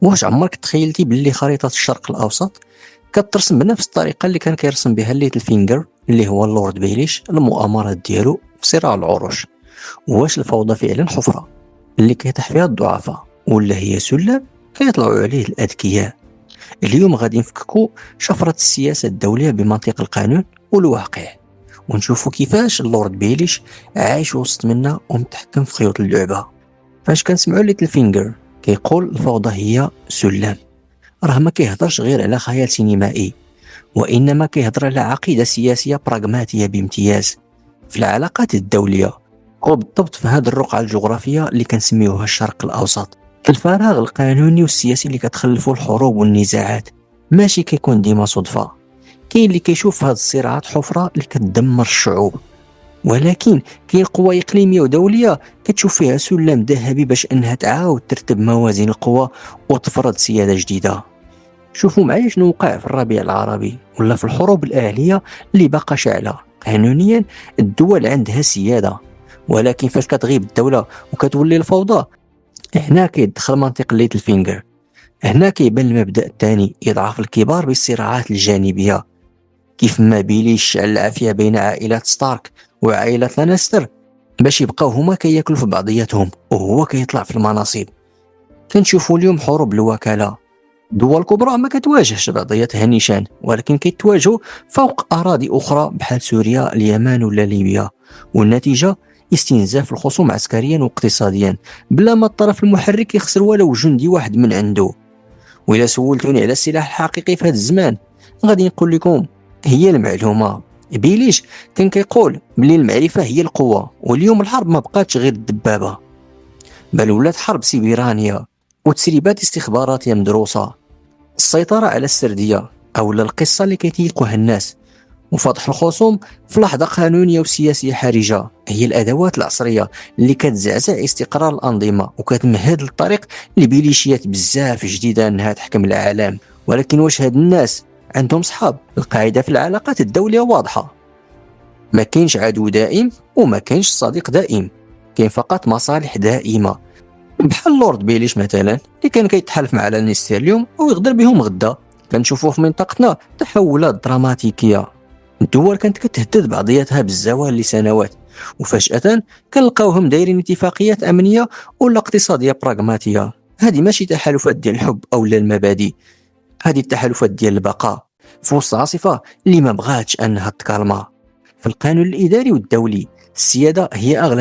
واش عمرك تخيلتي باللي خريطة الشرق الأوسط كترسم بنفس الطريقة اللي كان كيرسم بها ليتل فينجر اللي هو اللورد بيليش المؤامرات ديالو في صراع العروش؟ واش الفوضى فعلا حفرة اللي كيطيح فيها الضعفاء، ولا هي سلم كيطلعوا عليه الأذكياء؟ اليوم غادي نفككوا شفرة السياسة الدولية بمنطق القانون والواقع، ونشوفوا كيفاش اللورد بيليش عايش وسط منا ومتحكم في خيوط اللعبة. فاش كنسمعوا ليتل فينجر كيقول الفوضى هي سلم، راه ما كيهضرش غير على خيال سينمائي، وإنما كيهضر على عقيدة سياسية براغماتية بامتياز في العلاقات الدولية، وبالضبط في هذه الرقعة الجغرافية اللي كنسميوها الشرق الأوسط. الفراغ القانوني والسياسي اللي كتخلفوا الحروب والنزاعات ماشي كيكون ديما صدفة. كاين اللي كيشوف هاد الصراعات حفرة اللي كتدمر الشعوب، ولكن كاين قوى إقليمية ودولية كتشوف فيها سلم ذهبي باش أنها تعاود ترتب موازين القوى وتفرض سيادة جديدة. شوفوا معايا شنو وقع في الربيع العربي ولا في الحروب الأهلية اللي باقا شاعلة. قانونيا الدول عندها سيادة، ولكن فاش كتغيب الدولة وكتولي الفوضى، هنا كيدخل منطق ليتل فينجر. هنا كيبان المبدأ الثاني، إضعاف الكبار بالصراعات الجانبية، كيف ما بيلي شعل العافية بين عائلات ستارك وعائلة لانستر باش يبقاو هما كياكلوا في بعضياتهم وهو كيطلع في المناصب. كنشوفوا اليوم حروب الوكالة، دول كبرى ما كتواجهش بعضياتها نيشان، ولكن كيتواجهوا فوق أراضي أخرى بحال سوريا اليمن ولا ليبيا، والنتيجة استنزاف الخصوم عسكريا واقتصاديا بلا ما الطرف المحرك يخسر ولو جندي واحد من عنده. وإلا سولتوني على السلاح الحقيقي في هذا الزمان غادي نقول لكم هي المعلومة. بيليش كان كيقول بلي المعرفة هي القوة، واليوم الحرب ما بقاتش غير الدبابة، بل ولات حرب سيبرانية وتسريبات استخباراتية مدروسة. السيطرة على السردية أو القصة اللي كيتيقوها الناس وفتح الخصوم في لحظة قانونية وسياسية حرجة هي الأدوات العصرية اللي كتزعزع استقرار الأنظمة وكتمهد للطريق لبيليشيات بزاف جديدة أنها تحكم العالم. ولكن واش هاد الناس عندهم صحاب؟ القاعدة في العلاقات الدولية واضحة، ما كاينش عدو دائم وما كاينش صديق دائم، كاين فقط مصالح دائمة. بحال لورد بيليش مثلا اللي كان كيتحالف مع لانيستر اليوم ويغدر بهم غدا. كنشوفوا في منطقتنا تحولات دراماتيكية، الدول كانت كتهدد بعضياتها بالزوال لسنوات وفجأة كنلقاوهم دايرين اتفاقيات أمنية ولا اقتصادية براغماتية. هذه ماشي تحالفات ديال الحب أو المبادئ، هذه التحالفات ديال البقاء في وسط عاصفة اللي ما بغاتش أنها تكالما. في القانون الإداري والدولي السيادة هي أغلى